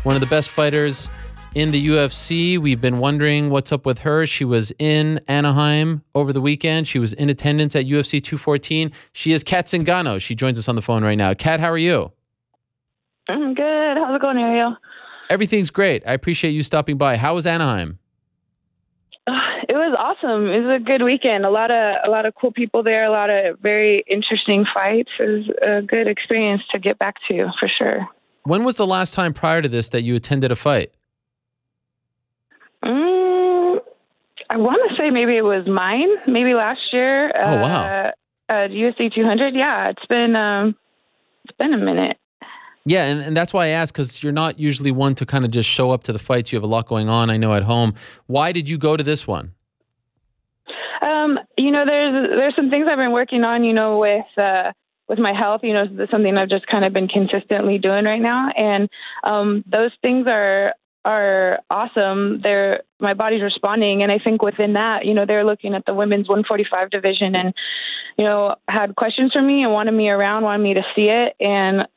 one of the best fighters in the UFC. We've been wondering what's up with her. She was in Anaheim over the weekend. She was in attendance at UFC 214. She is Cris Zingano. She joins us on the phone right now. Kat, how are you? I'm good. How's it going, Ariel? Everything's great. I appreciate you stopping by. How was Anaheim? It was awesome. It was a good weekend. A lot of cool people there. A lot of very interesting fights. It was a good experience to get back to, for sure. When was the last time prior to this that you attended a fight? I want to say maybe it was mine. Maybe last year. Oh wow! At UFC 200. Yeah, it's been a minute. Yeah, and that's why I asked, because you're not usually one to kind of just show up to the fights. You have a lot going on, I know, at home. Why did you go to this one? There's some things I've been working on, with my health. It's something I've just kind of been consistently doing right now. And those things are awesome. My body's responding. And I think within that, they're looking at the women's 145 division and, had questions for me and wanted me around, wanted me to see it and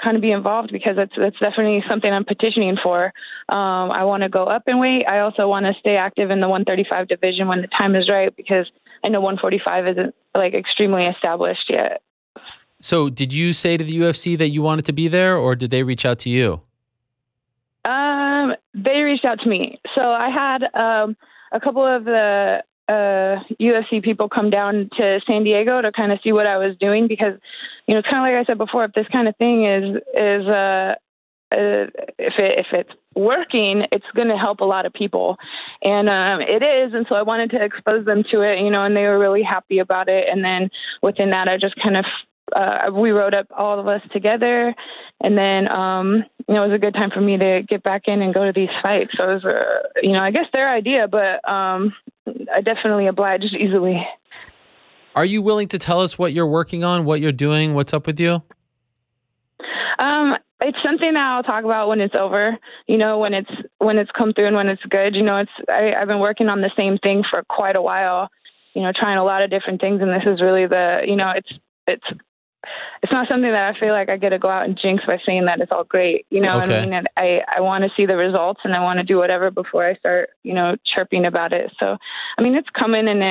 kind of be involved, because that's definitely something I'm petitioning for. I want to go up in weight. I also want to stay active in the 135 division when the time is right, because I know 145 isn't extremely established yet. So did you say to the UFC that you wanted to be there, or did they reach out to you? They reached out to me. So I had a couple of the UFC people come down to San Diego to kind of see what I was doing, because it's kind of like I said before, if this kind of thing is if it's working, it's going to help a lot of people, and it is. And so I wanted to expose them to it, and they were really happy about it. And then within that, I just kind of we rode up, all of us together, and then it was a good time for me to get back in and go to these fights. So it was I guess their idea, but I definitely obliged easily. Are you willing to tell us what you're working on, what you're doing, what's up with you? It's something that I'll talk about when it's over, when it's come through and when it's good. I've been working on the same thing for quite a while, trying a lot of different things. And this is really it's not something that I feel like I get to go out and jinx by saying that it's all great. Okay. I mean? And I want to see the results, and I want to do whatever before I start, chirping about it. So, I mean, it's coming, and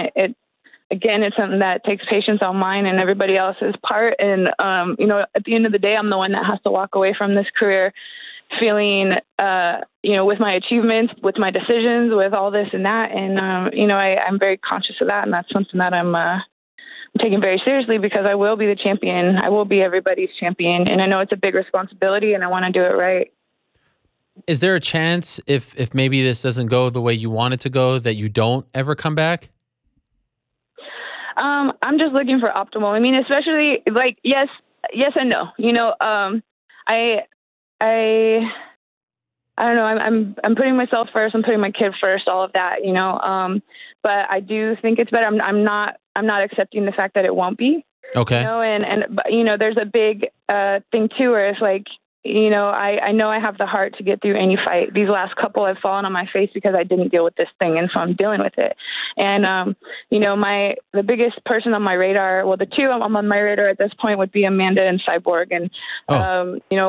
again, it's something that takes patience on mine and everybody else's part. And, at the end of the day, I'm the one that has to walk away from this career feeling, with my achievements, with my decisions, with all this and that. And, I'm very conscious of that. And that's something that I'm taking very seriously, because I will be the champion. I will be everybody's champion. And I know it's a big responsibility, and I want to do it right. Is there a chance, if maybe this doesn't go the way you want it to go, that you don't ever come back? I'm just looking for optimal. I mean, especially yes and no. I don't know. I'm putting myself first. I'm putting my kid first. All of that, But I do think it's better. I'm not accepting the fact that it won't be. Okay. But, there's a big thing too, where it's I know I have the heart to get through any fight. These last couple, I've fallen on my face because I didn't deal with this thing, and so I'm dealing with it. And the biggest person on my radar, well, the two I'm on my radar at this point would be Amanda and Cyborg. And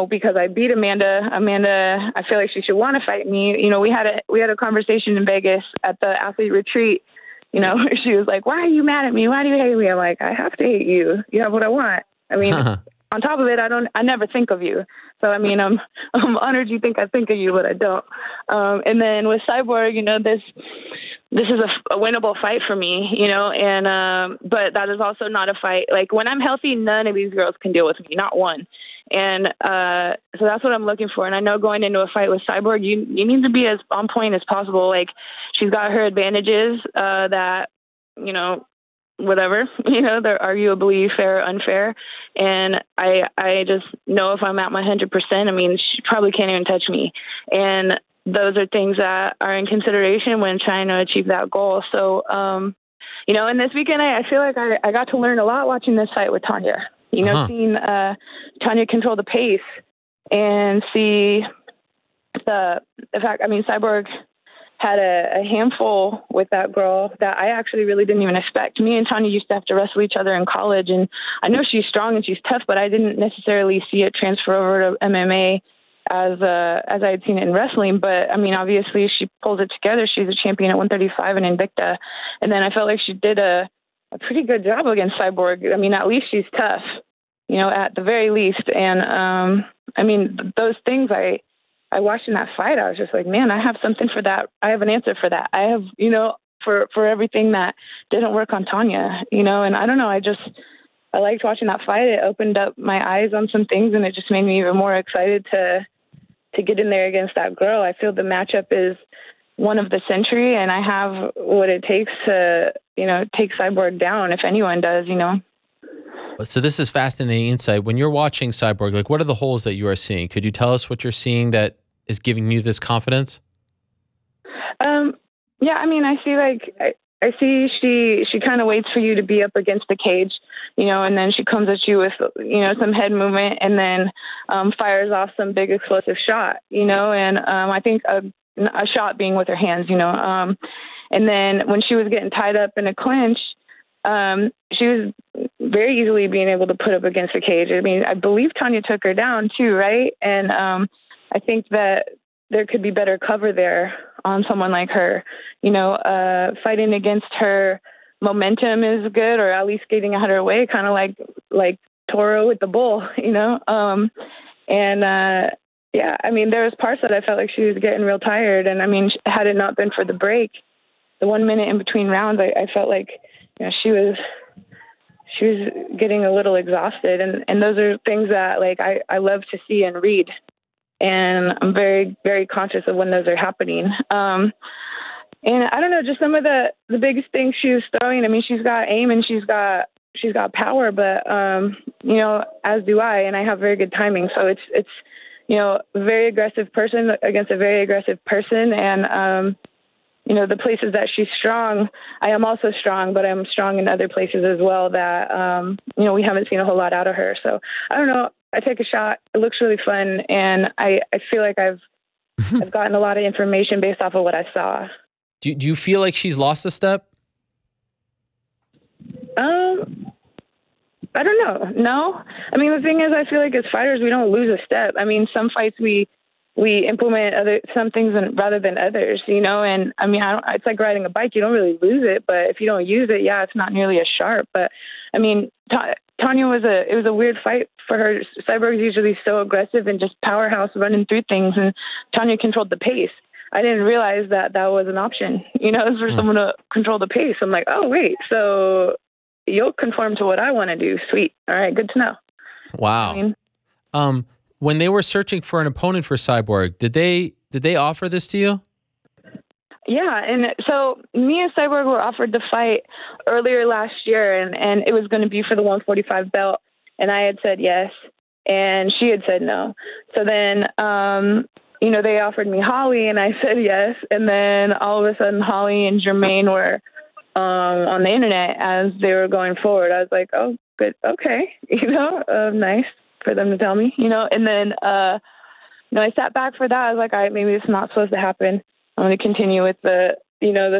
because I beat Amanda, I feel like she should want to fight me. We had a conversation in Vegas at the athlete retreat. Where she was like, "Why are you mad at me? Why do you hate me?" I'm like, "I have to hate you. You have what I want." I mean. On top of it, I never think of you. So, I mean, I'm honored you think I think of you, but I don't. And then with Cyborg, this is a winnable fight for me, but that is also not a fight. Like, when I'm healthy, none of these girls can deal with me, not one. And so that's what I'm looking for. And I know going into a fight with Cyborg, you need to be as on point as possible. Like, she's got her advantages that, whatever, they're arguably fair or unfair. And I just know if I'm at my 100%, I mean, she probably can't even touch me. And those are things that are in consideration when trying to achieve that goal. So, and this weekend, I feel like I got to learn a lot watching this fight with Tanya, seeing Tanya control the pace and see the fact, I mean, Cyborg had a handful with that girl that I actually really didn't even expect. Me and Tanya used to have to wrestle each other in college, and I know she's strong and she's tough, but I didn't necessarily see it transfer over to MMA. as I had seen it in wrestling. But I mean, obviously she pulls it together. She's a champion at 135 and Invicta. And then I felt like she did a pretty good job against Cyborg. I mean, at least she's tough, you know, at the very least. And I mean, those things I watched in that fight, I was just like, man, I have something for that. I have an answer for that. I have, you know, for everything that didn't work on Tanya, you know. And I don't know, I liked watching that fight. It opened up my eyes on some things, and it just made me even more excited to get in there against that girl. I feel the matchup is one of the century, and I have what it takes to, you know, take Cyborg down if anyone does, you know. So this is fascinating insight. When you're watching Cyborg, like, what are the holes that you are seeing? Could you tell us what you're seeing that is giving you this confidence? Yeah, I mean, I see, like, I see she kind of waits for you to be up against the cage, you know, and then she comes at you with, you know, some head movement, and then fires off some big explosive shot, you know, and I think a shot being with her hands, you know, and then when she was getting tied up in a clinch, she was very easily being able to put up against the cage. I mean, I believe Tanya took her down too, right? And I think that there could be better cover there on someone like her. You know, fighting against her momentum is good, or at least getting out of her way, kind of like Toro with the bull, you know? Yeah, I mean, there was parts that I felt like she was getting real tired. And I mean, had it not been for the break, the 1 minute in between rounds, I felt like, you know, she was getting a little exhausted. And those are things that, like, I love to see and read. And I'm very, very conscious of when those are happening. And I don't know, just some of the biggest things she was throwing. I mean, she's got aim and she's got power, but, you know, as do I, and I have very good timing. So it's, you know, a very aggressive person against a very aggressive person. And, you know, the places that she's strong, I am also strong, but I'm strong in other places as well that, you know, we haven't seen a whole lot out of her. So I don't know. I take a shot. It looks really fun. And I feel like I've gotten a lot of information based off of what I saw. Do you feel like she's lost a step? I don't know. No. I mean, the thing is, I feel like as fighters, we don't lose a step. I mean, some fights we implement some things rather than others, you know? And I mean, it's like riding a bike. You don't really lose it, but if you don't use it, yeah, it's not nearly as sharp. But I mean, Tanya it was a weird fight for her. Cyborg's usually so aggressive and just powerhouse running through things, and Tanya controlled the pace. I didn't realize that was an option, you know, for someone to control the pace. I'm like, oh, wait, so you'll conform to what I want to do. Sweet. All right. Good to know. Wow. I mean, when they were searching for an opponent for Cyborg, did they offer this to you? Yeah. And so me and Cyborg were offered the fight earlier last year, and it was going to be for the 145 belt. And I had said yes, and she had said no. So then, you know, they offered me Holly, and I said yes. And then all of a sudden, Holly and Jermaine were on the internet as they were going forward. I was like, oh, good. Okay. You know, nice for them to tell me, you know. And then, you know, I sat back for that. I was like, all right, maybe it's not supposed to happen. I'm going to continue with the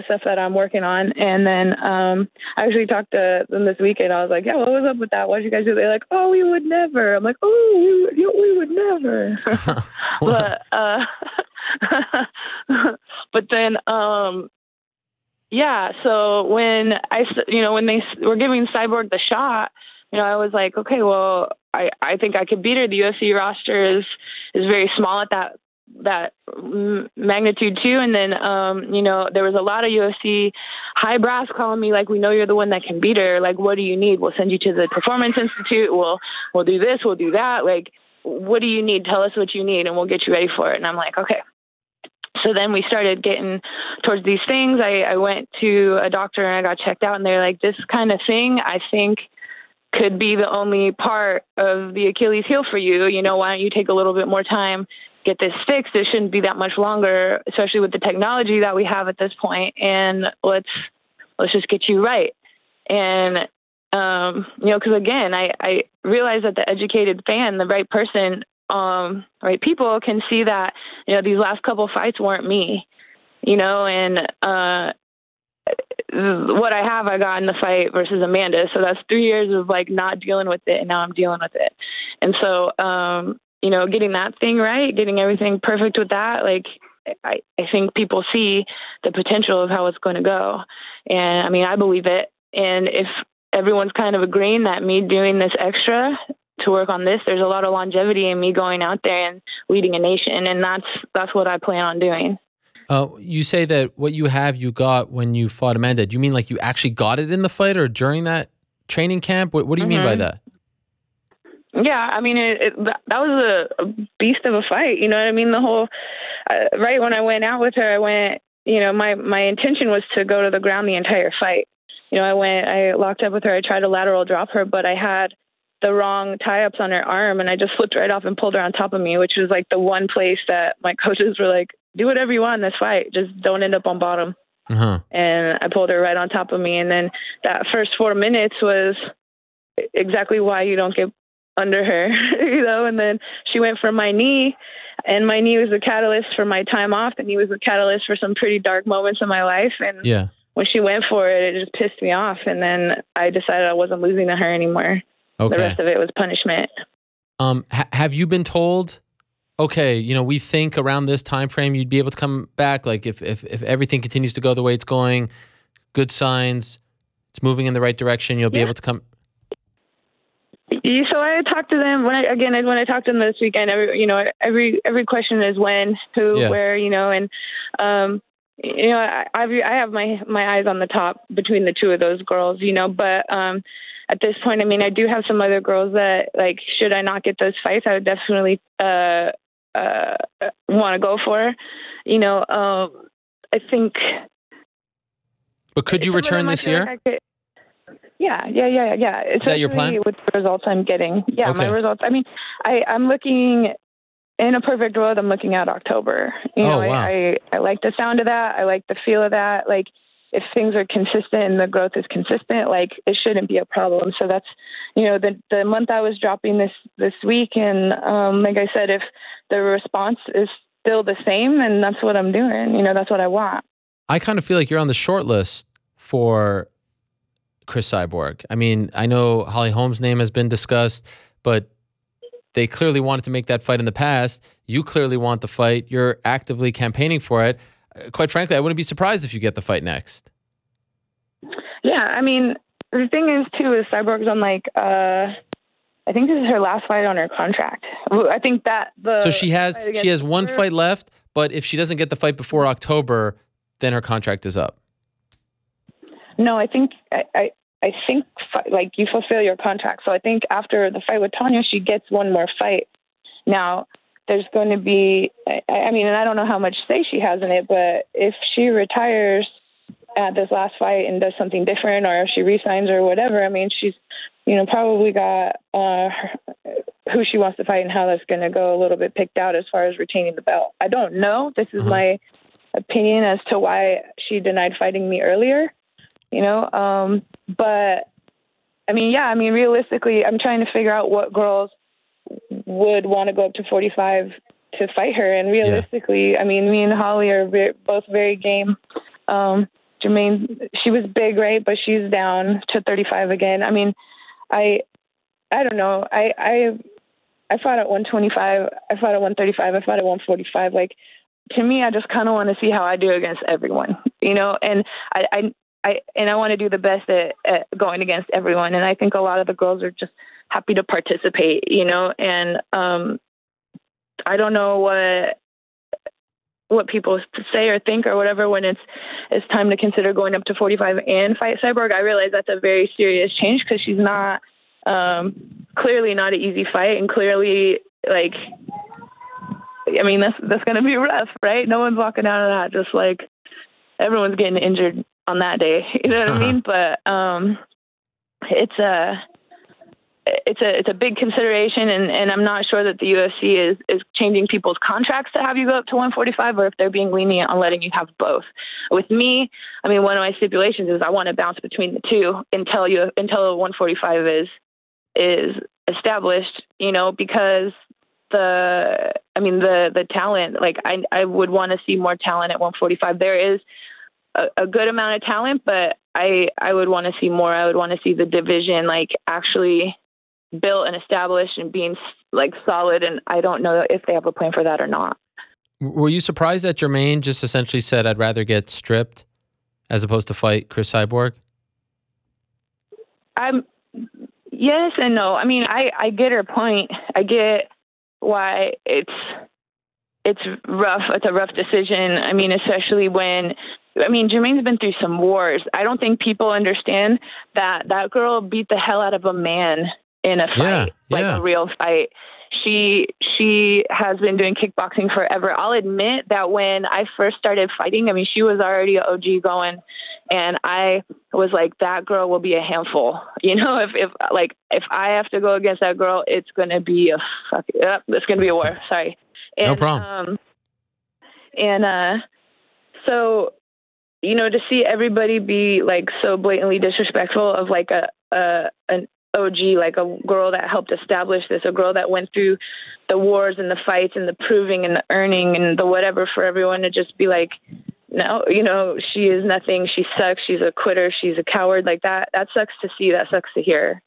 stuff that I'm working on. And then I actually talked to them this weekend. I was like, yeah, what was up with that? What did you guys do? They're like, oh, we would never. I'm like, oh, we would never. But then, yeah. So when when they were giving Cyborg the shot, you know, I was like, okay, well, I think I could beat her. The UFC roster is very small at that magnitude too. And then, you know, there was a lot of UFC high brass calling me like, we know you're the one that can beat her. Like, what do you need? We'll send you to the Performance Institute. We'll do this. We'll do that. Like, what do you need? Tell us what you need and we'll get you ready for it. And I'm like, okay. So then we started getting towards these things. I went to a doctor and I got checked out, and they're like, this kind of thing, I think, could be the only part of the Achilles heel for you. You know, why don't you take a little bit more time, get this fixed? It shouldn't be that much longer, especially with the technology that we have at this point. And let's just get you right. And, you know, cause again, I realize that the educated fan, the right person, right people can see that, you know, these last couple fights weren't me, you know, and, what I got in the fight versus Amanda. So that's 3 years of like not dealing with it. And now I'm dealing with it. And so, getting that thing right, getting everything perfect with that, like, I think people see the potential of how it's going to go. And I mean, I believe it. And if everyone's kind of agreeing that me doing this extra to work on this, there's a lot of longevity in me going out there and leading a nation. And that's what I plan on doing. You say that what you got when you fought Amanda. Do you mean like you actually got it in the fight or during that training camp? What do you mean by that? Yeah, I mean, that was a beast of a fight. You know what I mean? The whole, right when I went out with her, I went, my intention was to go to the ground the entire fight. I locked up with her. I tried to lateral drop her, but I had the wrong tie-ups on her arm, and I just flipped right off and pulled her on top of me, which was like the one place that my coaches were like, do whatever you want in this fight. Just don't end up on bottom. And I pulled her right on top of me. And then that first 4 minutes was exactly why you don't get under her, and then she went for my knee, and my knee was the catalyst for my time off, and he was the catalyst for some pretty dark moments in my life. And when she went for it, it just pissed me off. And then I decided I wasn't losing to her anymore. Okay. The rest of it was punishment. Have you been told, okay, we think around this time frame you'd be able to come back? Like if everything continues to go the way it's going, good signs, it's moving in the right direction, you'll be able to come. So I talked to them when I talked to them this weekend. Every question is when, who, where, and I have my eyes on the top between the two of those girls, but at this point, I mean, I do have some other girls that, like, should I not get those fights, I would definitely want to go for. I think. But could you return this year? Yeah. Is that your plan? With the results I'm getting. Yeah, okay. My results. I mean, I'm looking, in a perfect world, I'm looking at October. Wow. I like the sound of that. I like the feel of that. Like, if things are consistent and the growth is consistent, like, it shouldn't be a problem. So that's, the month I was dropping this week. And like I said, if the response is still the same, and that's what I'm doing, that's what I want. I kind of feel like you're on the short list for Cris Cyborg. I mean, I know Holly Holm's name has been discussed, but they clearly wanted to make that fight in the past. You clearly want the fight. You're actively campaigning for it. Quite frankly, I wouldn't be surprised if you get the fight next. Yeah, I mean, the thing is, too, is Cyborg's on, like, I think this is her last fight on her contract. I think that So she has one fight left, but if she doesn't get the fight before October, then her contract is up. No, I think like, you fulfill your contract. So I think after the fight with Tanya, she gets one more fight. Now, there's going to be, I mean, and I don't know how much say she has in it, but if she retires at this last fight and does something different, or if she resigns or whatever, I mean, she's, probably got who she wants to fight and how that's going to go a little bit picked out as far as retaining the belt. I don't know. This is my opinion as to why she denied fighting me earlier. But I mean, realistically, I'm trying to figure out what girls would want to go up to 45 to fight her. And realistically, I mean, me and Holly are both very game. Jermaine, she was big, right? But she's down to 35 again. I mean, I don't know. I fought at 125. I fought at 135. I fought at 145. Like, to me, I just kind of want to see how I do against everyone, and I want to do the best at going against everyone. And I think a lot of the girls are just happy to participate, and I don't know what people say or think or whatever when it's time to consider going up to 45 and fight Cyborg. I realize that's a very serious change because she's not clearly not an easy fight, and clearly, like, I mean, that's going to be rough, right? No one's walking out of that just like everyone's getting injured on that day, you know what I mean? But it's a big consideration, and I'm not sure that the UFC is changing people's contracts to have you go up to 145, or if they're being lenient on letting you have both. With me, I mean, one of my stipulations is I want to bounce between the two until 145 is established, because the talent, like, I would want to see more talent at 145. There is a good amount of talent, but I would want to see more. I would want to see the division, like, actually built and established and being like solid. And I don't know if they have a plan for that or not. Were you surprised that Jermaine just essentially said, I'd rather get stripped as opposed to fight Cris Cyborg? Yes and no. I mean, I get her point. I get why it's rough. It's a rough decision. I mean, especially when, Jermaine's been through some wars. I don't think people understand that that girl beat the hell out of a man in a fight, like a real fight. She has been doing kickboxing forever. I'll admit that when I first started fighting, I mean, she was already an OG going, and I was like, that girl will be a handful. You know, if I have to go against that girl, it's going to be it's going to be a war. Sorry. And, no problem. So, you know, to see everybody be like so blatantly disrespectful of like an OG, like a girl that helped establish this, a girl that went through the wars and the fights and the proving and the earning and the whatever, for everyone to just be like, no, you know, she is nothing. She sucks. She's a quitter. She's a coward. Like that sucks to see. That sucks to hear,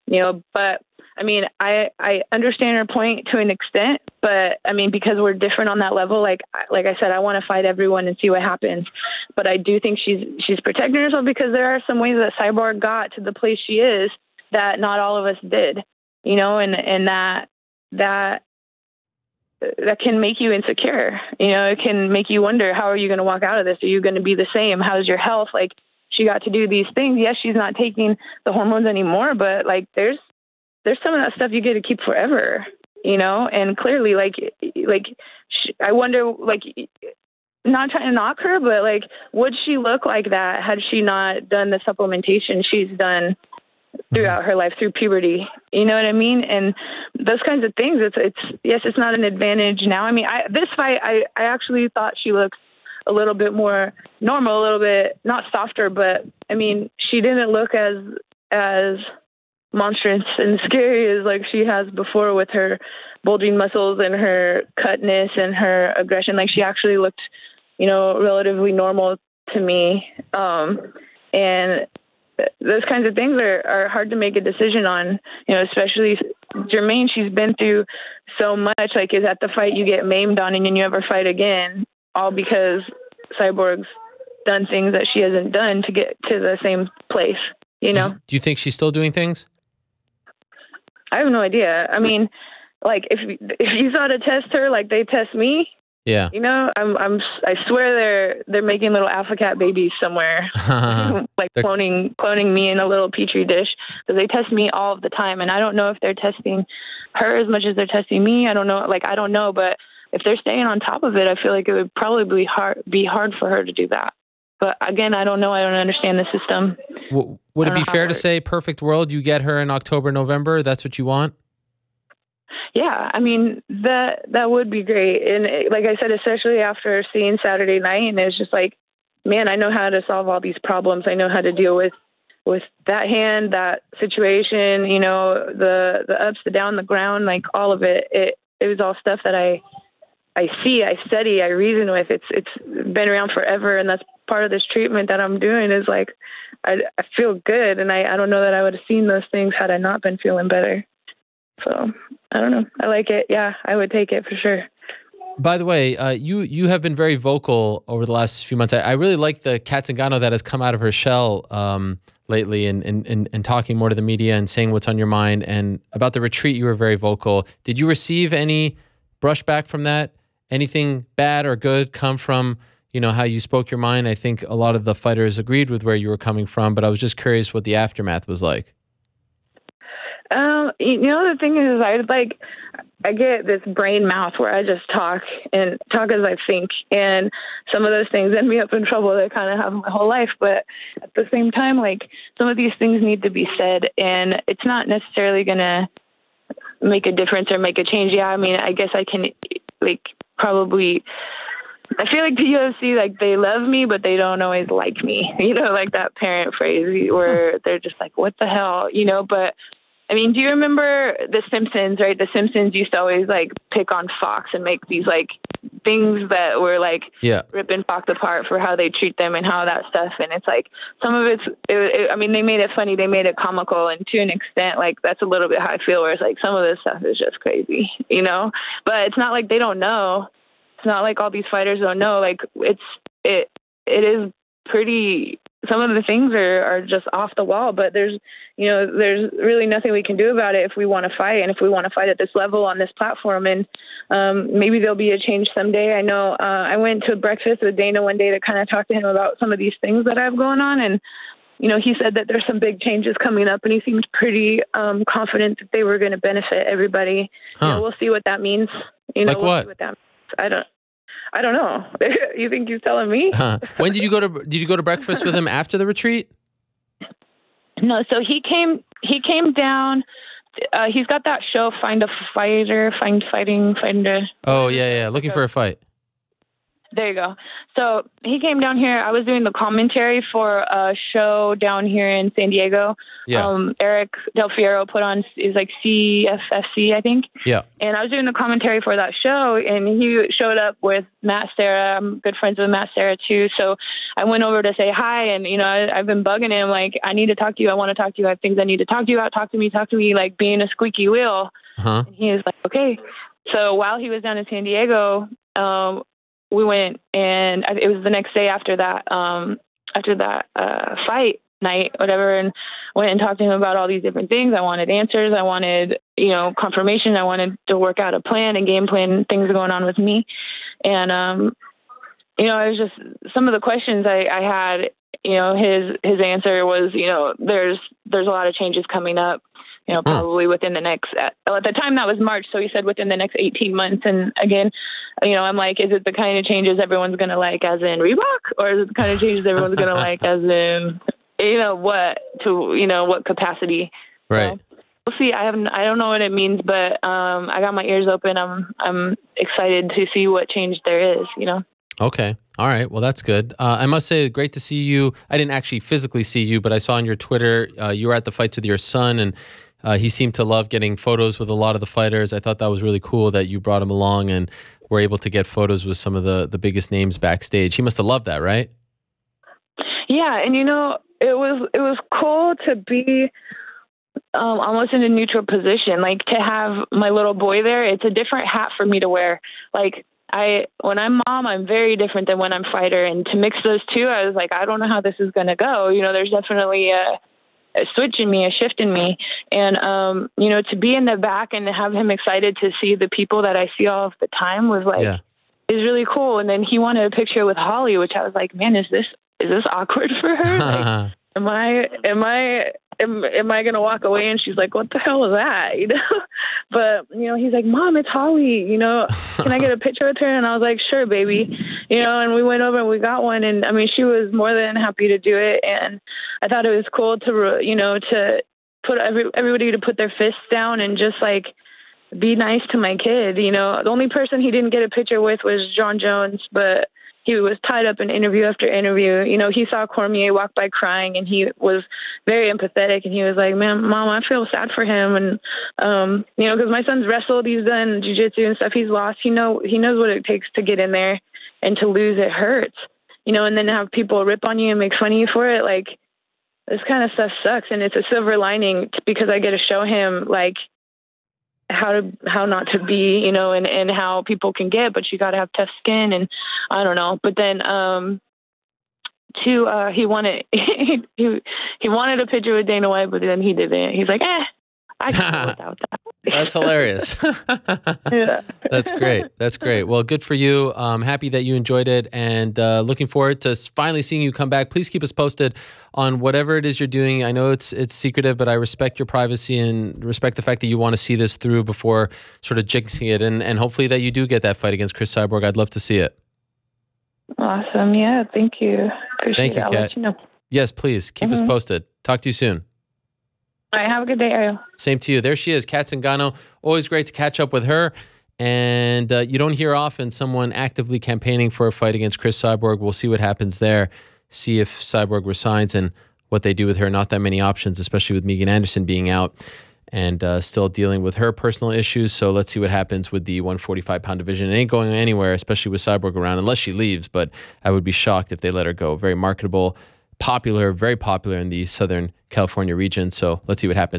you know, but I mean, I understand her point to an extent, but I mean, because we're different on that level, like I said, I want to fight everyone and see what happens. But I do think she's protecting herself, because there are some ways that Cyborg got to the place she is that not all of us did, you know, and that can make you insecure. You know, it can make you wonder, how are you going to walk out of this? Are you going to be the same? How's your health? Like, she got to do these things. Yes, she's not taking the hormones anymore, but like there's some of that stuff you get to keep forever, you know? And clearly, I wonder, like, not trying to knock her, but like, would she look like that had she not done the supplementation she's done throughout her life, through puberty? You know what I mean? And those kinds of things, it's not an advantage now. I mean, this fight, I actually thought she looks a little bit more normal, a little bit, not softer, but I mean, she didn't look as monstrous and scary as like she has before, with her bulging muscles and her cutness and her aggression. Like, she actually looked, you know, relatively normal to me. And those kinds of things are hard to make a decision on, you know, especially Jermaine. She's been through so much. Like, is that the fight you get maimed on and then you never fight again, all because Cyborg's done things that she hasn't done to get to the same place, you know? Do you think she's still doing things? I have no idea. I mean, like, if you saw to test her like they test me, yeah, you know, I swear they're making little alpha cat babies somewhere, like cloning me in a little petri dish, because they test me all of the time, and I don't know if they're testing her as much as they're testing me. I don't know. Like, I don't know, but if they're staying on top of it, I feel like it would probably be hard for her to do that. But again, I don't know. I don't understand the system. Would it be fair to say, perfect world, you get her in October, November? That's what you want? Yeah, I mean, that would be great. And like I said, especially after seeing Saturday night, and it's just like, man, I know how to solve all these problems. I know how to deal with that hand, that situation, you know, the ups, the down, the ground, like all of it. It was all stuff that I see, I study, I reason with. It's been around forever, and that's part of this treatment that I'm doing, is like, I feel good, and I don't know that I would have seen those things had I not been feeling better. So I don't know. I like it. Yeah, I would take it for sure. By the way, you have been very vocal over the last few months. I really like the Kat Zingano that has come out of her shell lately, and talking more to the media and saying what's on your mind. And about the retreat, you were very vocal. Did you receive any brushback from that? Anything bad or good come from, you know, how you spoke your mind? I think a lot of the fighters agreed with where you were coming from, but I was just curious what the aftermath was like. You know, the thing is, I get this brain mouth where I just talk as I think, and some of those things end me up in trouble that I kind of have my whole life. But at the same time, like, some of these things need to be said, and it's not necessarily going to make a difference or make a change. Yeah, I mean, I guess I can, like, probably, I feel like the UFC, like, they love me, but they don't always like me, you know, like that parent phrase where they're just like, what the hell, you know? But I mean, do you remember The Simpsons, right? The Simpsons used to always like pick on Fox and make these like things that were like Yeah. ripping Fox apart for how they treat them and how that stuff. And it's like some of I mean, they made it funny, they made it comical, and to an extent, like that's a little bit how I feel. Where it's like some of this stuff is just crazy, you know. But it's not like they don't know. It's not like all these fighters don't know. Like it is pretty. Some of the things are just off the wall, but there's really nothing we can do about it if we want to fight, and if we want to fight at this level on this platform. And maybe there'll be a change someday. I know I went to breakfast with Dana one day to kind of talk to him about some of these things that I have going on, and he said that there's some big changes coming up, and he seemed pretty confident that they were going to benefit everybody. Huh. We'll see what that means. Like we'll what? See what that means. I don't know. You think he's telling me? When did you go to breakfast with him after the retreat? No, so he came down. He's got that show, Find a Fighter, Fighting. Oh yeah, looking for a fight. There you go. So he came down here. I was doing the commentary for a show down here in San Diego. Yeah. Eric Del Fiero put on, is like CFFC, I think. Yeah. And I was doing the commentary for that show, and he showed up with Matt Serra. I'm good friends with Matt Serra too. So I went over to say hi, and I've been bugging him like, I need to talk to you. I want to talk to you. I have things I need to talk to you about. Talk to me, like being a squeaky wheel. And he was like, okay. So while he was down in San Diego, we went, and it was the next day after that fight night, whatever, and went and talked to him about all these different things. I wanted answers. I wanted, confirmation. I wanted to work out a plan and game plan, things going on with me. And, it was just some of the questions I had, his answer was, there's a lot of changes coming up. Probably within the next, at the time that was March. So he said within the next 18 months. And again, I'm like, is it the kind of changes everyone's going to like as in Reebok, or is it the kind of changes everyone's going to like as in, what capacity? Right. So we'll see. I don't know what it means, but, I got my ears open. I'm excited to see what change there is, Okay. All right. Well, that's good. I must say, great to see you. I didn't actually physically see you, but I saw on your Twitter, you were at the fights with your son, and he seemed to love getting photos with a lot of the fighters. I thought that was really cool that you brought him along and were able to get photos with some of the biggest names backstage. He must have loved that, right? Yeah. And, it was cool to be almost in a neutral position, like to have my little boy there. It's a different hat for me to wear. Like, when I'm mom, I'm very different than when I'm fighter. And to mix those two, I was like, I don't know how this is going to go. There's definitely a switch in me, a shift in me. And, to be in the back and to have him excited to see the people that I see all of the time was like, is really cool. And then he wanted a picture with Holly, which I was like, man, is this awkward for her? Like, am I going to walk away? And she's like, what the hell is that? But, he's like, Mom, it's Holly, can I get a picture with her? And I was like, sure, baby, and we went over and we got one. And I mean, she was more than happy to do it. And I thought it was cool to put everybody to put their fists down and just like be nice to my kid. The only person he didn't get a picture with was John Jones, but he was tied up in interview after interview. He saw Cormier walk by crying, and he was very empathetic. And he was like, man, Mom, I feel sad for him. And, because my son's wrestled, he's done jiu-jitsu and stuff. He's lost. He knows what it takes to get in there, and to lose, it hurts, and then have people rip on you and make fun of you for it. Like, this kind of stuff sucks. And it's a silver lining because I get to show him like how not to be, and how people can get, but you got to have tough skin. And I don't know. But then, he wanted he wanted a picture with Dana White, but then he didn't. He's like, I can go without that. That's hilarious. Yeah. That's great. Well, good for you. I'm happy that you enjoyed it, and looking forward to finally seeing you come back. Please keep us posted on whatever it is you're doing. I know it's secretive, but I respect your privacy and respect the fact that you want to see this through before sort of jinxing it. And hopefully that you do get that fight against Cris Cyborg. I'd love to see it. Awesome. Yeah. Thank you. Appreciate Thank you, it. I'll Kat. let you know. Yes, please keep us posted. Talk to you soon. All right. Have a good day, Ariel. Same to you. There she is, Kat Zingano. Always great to catch up with her. And you don't hear often someone actively campaigning for a fight against Cris Cyborg. We'll see what happens there. See if Cyborg resigns and what they do with her. Not that many options, especially with Megan Anderson being out. and still dealing with her personal issues. So let's see what happens with the 145-pound division. It ain't going anywhere, especially with Cyborg around, unless she leaves. But I would be shocked if they let her go. Very marketable, popular, very popular in the Southern California region. So let's see what happens.